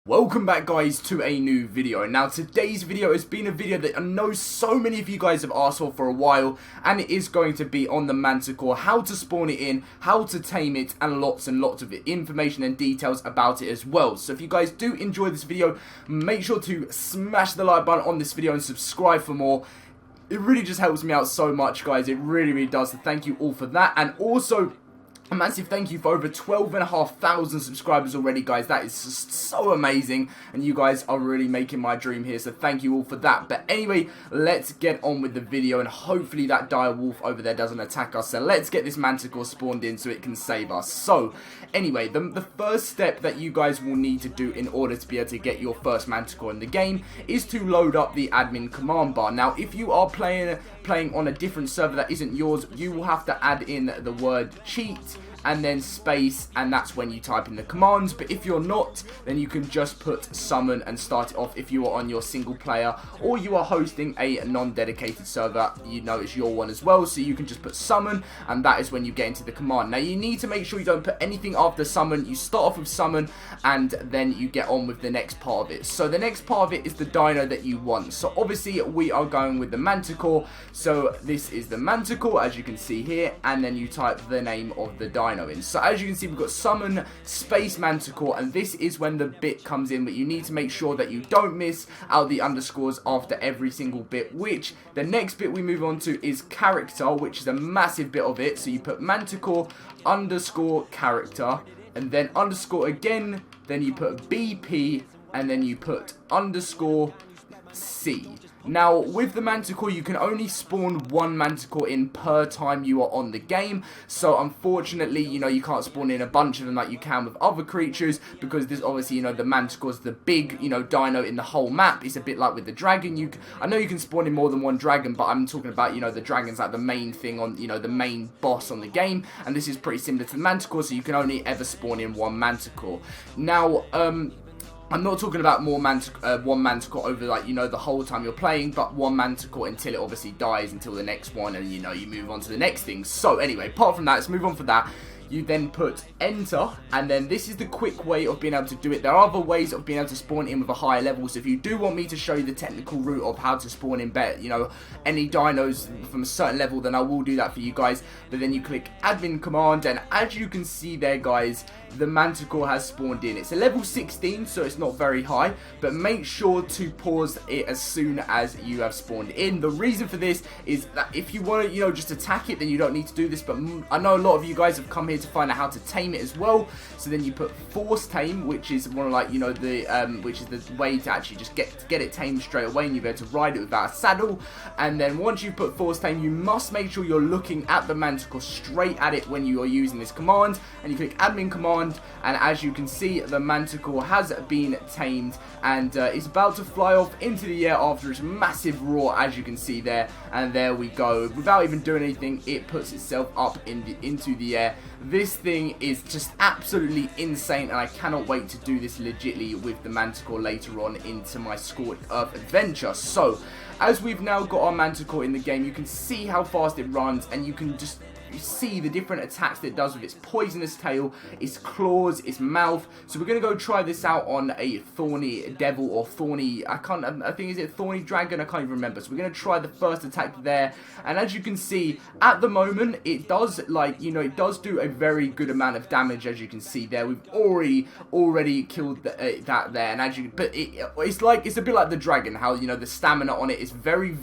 Welcome back guys to a new video. Now today's video has been a video that I know so many of you guys have asked for a while, and it is going to be on the Manticore, how to spawn it in, how to tame it, and lots of information and details about it as well. So if you guys do enjoy this video, make sure to smash the like button on this video and subscribe for more. It really just helps me out so much guys, it really does, so thank you all for that. And also a massive thank you for over 12,500 subscribers already, guys. That is just so amazing, and you guys are really making my dream here, so thank you all for that. But anyway, let's get on with the video, and hopefully that dire wolf over there doesn't attack us. So let's get this Manticore spawned in so it can save us. So anyway, the first step that you guys will need to do in order to be able to get your first Manticore in the game is to load up the admin command bar. Now, if you are playing on a different server that isn't yours, you will have to add in the word cheat and then space, and that's when you type in the commands. But if you're not, then you can just put summon and start it off if you are on your single player, or you are hosting a non-dedicated server, you know it's your one as well, so you can just put summon, and that is when you get into the command. Now you need to make sure you don't put anything after summon. You start off with summon and then you get on with the next part of it. So the next part of it is the dino that you want. So obviously we are going with the Manticore, so this is the Manticore as you can see here, and then you type the name of the dino in. So as you can see, we've got summon space Manticore, and this is when the bit comes in, but you need to make sure that you don't miss out the underscores after every single bit, which the next bit we move on to is character, which is a massive bit of it. So you put Manticore underscore character, and then underscore again, then you put BP, and then you put underscore C. Now, with the Manticore, you can only spawn one Manticore in per time you are on the game. So, unfortunately, you know, you can't spawn in a bunch of them like you can with other creatures, because there's obviously, you know, the Manticore's the big, you know, dino in the whole map. It's a bit like with the dragon. I know you can spawn in more than one dragon, but I'm talking about, you know, the dragon's like the main thing on, you know, the main boss on the game. And this is pretty similar to the Manticore, so you can only ever spawn in one Manticore. Now, I'm not talking about one Manticore over, like, you know, the whole time you're playing, but one Manticore until it obviously dies, until the next one, and, you know, you move on to the next thing. So, anyway, apart from that, let's move on for that. You then put enter, and then this is the quick way of being able to do it. There are other ways of being able to spawn in with a higher level, so if you do want me to show you the technical route of how to spawn in better, you know, any dinos from a certain level, then I will do that for you guys. But then you click admin command, and as you can see there, guys, the Manticore has spawned in. It's a level 16, so it's not very high, but make sure to pause it as soon as you have spawned in. The reason for this is that if you want to, you know, just attack it, then you don't need to do this, but I know a lot of you guys have come here to find out how to tame it as well. So then you put force tame, which is one of, like, you know, the which is the way to actually just get it tamed straight away, and you'll be able to ride it without a saddle. And then once you put force tame, you must make sure you're looking at the Manticore, straight at it when you are using this command, and you click admin command, and as you can see, the Manticore has been tamed, and it's about to fly off into the air after its massive roar, as you can see there. And there we go, without even doing anything, it puts itself up into the air. This thing is just absolutely insane, and I cannot wait to do this legitly with the Manticore later on into my Scorched Earth adventure. So, as we've now got our Manticore in the game, you can see how fast it runs, and you can just see the different attacks that it does with its poisonous tail, its claws, its mouth. So we're going to go try this out on a thorny devil, or thorny, I think, is it thorny dragon? I can't even remember. So we're going to try the first attack there, and as you can see, at the moment, it does, like, you know, it does do a very good amount of damage, as you can see there. We've already killed that there, and as you, but it's a bit like the dragon, how, you know, the stamina on it is very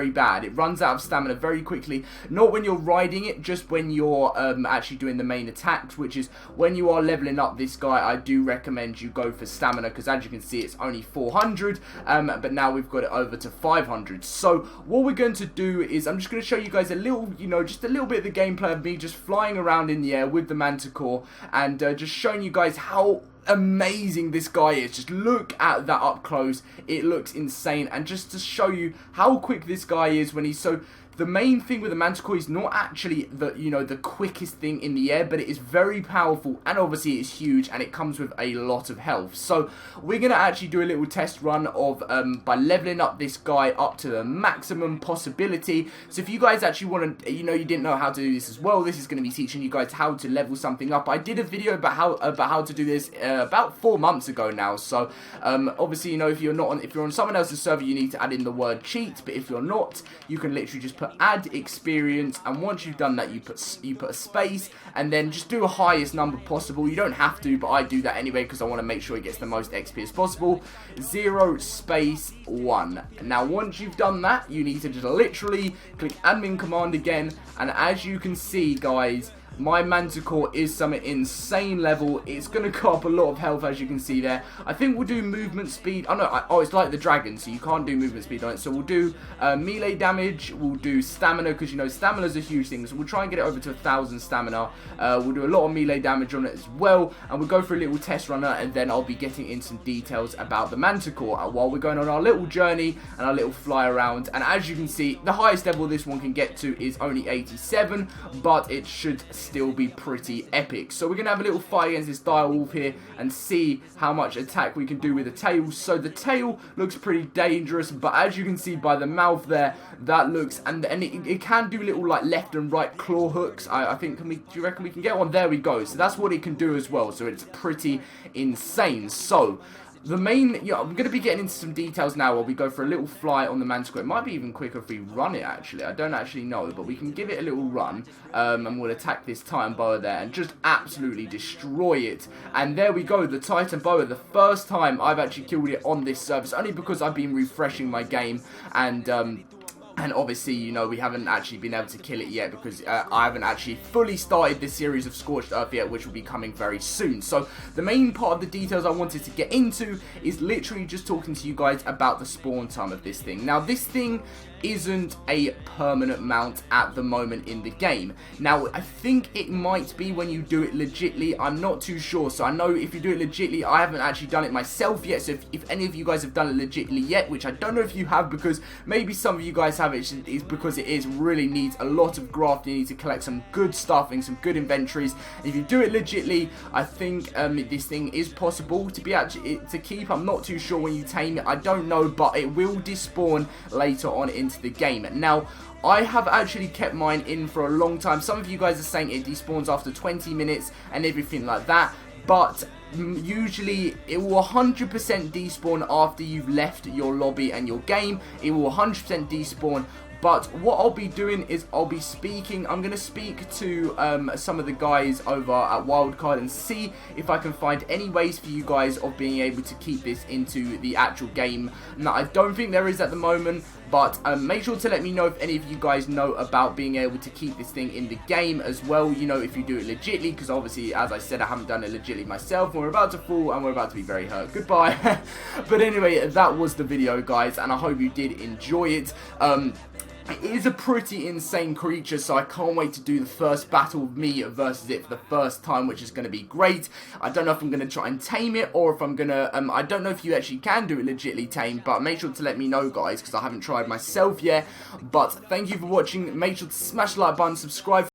bad. It runs out of stamina very quickly, not when you're riding it, just when you're actually doing the main attacks, which is when you are leveling up this guy. I do recommend you go for stamina, because as you can see, it's only 400, but now we've got it over to 500. So what we're going to do is I'm just going to show you guys a little, you know, just a little bit of the gameplay of me just flying around in the air with the Manticore, and just showing you guys how amazing this guy is. Just look at that up close, it looks insane. And just to show you how quick this guy is when he's, so the main thing with the Manticore is not actually the quickest thing in the air, but it is very powerful, and obviously it's huge, and it comes with a lot of health. So we're going to actually do a little test run of by leveling up this guy up to the maximum possibility. So if you guys actually want to, you didn't know how to do this as well, this is going to be teaching you guys how to level something up. I did a video about how to do this about 4 months ago now. So obviously, if you're on someone else's server, you need to add in the word cheat, but if you're not, you can literally just put add experience, and once you've done that, you put a space, and then just do a highest number possible. You don't have to, but I do that anyway because I want to make sure it gets the most XP as possible. 0 space 1. Now once you've done that, you need to just literally click admin command again, and as you can see, guys, my Manticore is some insane level. It's going to go up a lot of health, as you can see there. I think we'll do movement speed. Oh, it's like the dragon, so you can't do movement speed on it. So we'll do melee damage. We'll do stamina, because, stamina is a huge thing. So we'll try and get it over to 1,000 stamina. We'll do a lot of melee damage on it as well. And we'll go for a little test runner, and then I'll be getting in some details about the Manticore while we're going on our little journey and our little fly around. And as you can see, the highest level this one can get to is only 87, but it should still be pretty epic. So we're going to have a little fight against this dire wolf here and see how much attack we can do with the tail. So the tail looks pretty dangerous, but as you can see by the mouth there, that looks, and it can do little like left and right claw hooks. I think, do you reckon we can get one? There we go. So that's what it can do as well. So it's pretty insane. So the main, I'm going to be getting into some details now while we go for a little fly on the Manticore. It might be even quicker if we run it, actually. I don't actually know, but we can give it a little run, and we'll attack this Titan Boa there and just absolutely destroy it. And there we go, the Titan Boa, the first time I've actually killed it on this service, only because I've been refreshing my game, and obviously, we haven't actually been able to kill it yet because I haven't actually fully started this series of Scorched Earth yet, which will be coming very soon. So the main part of the details I wanted to get into is literally just talking to you guys about the spawn time of this thing. Now, this thing isn't a permanent mount at the moment in the game. Now, I think it might be when you do it legitly. I'm not too sure. So I know if you do it legitly, I haven't actually done it myself yet. So if any of you guys have done it legitly yet, which I don't know if you have, because maybe some of you guys have, it is because it really needs a lot of graft. You need to collect some good stuff and some good inventories. If you do it legitly, I think this thing is possible to be to keep. I'm not too sure when you tame it. I don't know, but it will despawn later on into the game. Now, I have actually kept mine in for a long time. Some of you guys are saying it despawns after 20 minutes and everything like that, but usually it will 100% despawn after you've left your lobby and your game. It will 100% despawn. But what I'll be doing is I'm going to speak to some of the guys over at Wildcard and see if I can find any ways for you guys of being able to keep this into the actual game. Now, I don't think there is at the moment, but make sure to let me know if any of you guys know about being able to keep this thing in the game as well, if you do it legitly, because obviously, as I said, I haven't done it legitly myself, and we're about to fall, and we're about to be very hurt. Goodbye. But anyway, that was the video, guys, and I hope you did enjoy it. It is a pretty insane creature, so I can't wait to do the first battle of me versus it for the first time, which is going to be great. I don't know if I'm going to try and tame it, or if I'm going to, I don't know if you actually can do it legitly tame, but make sure to let me know, guys, because I haven't tried myself yet. But thank you for watching. Make sure to smash the like button, subscribe.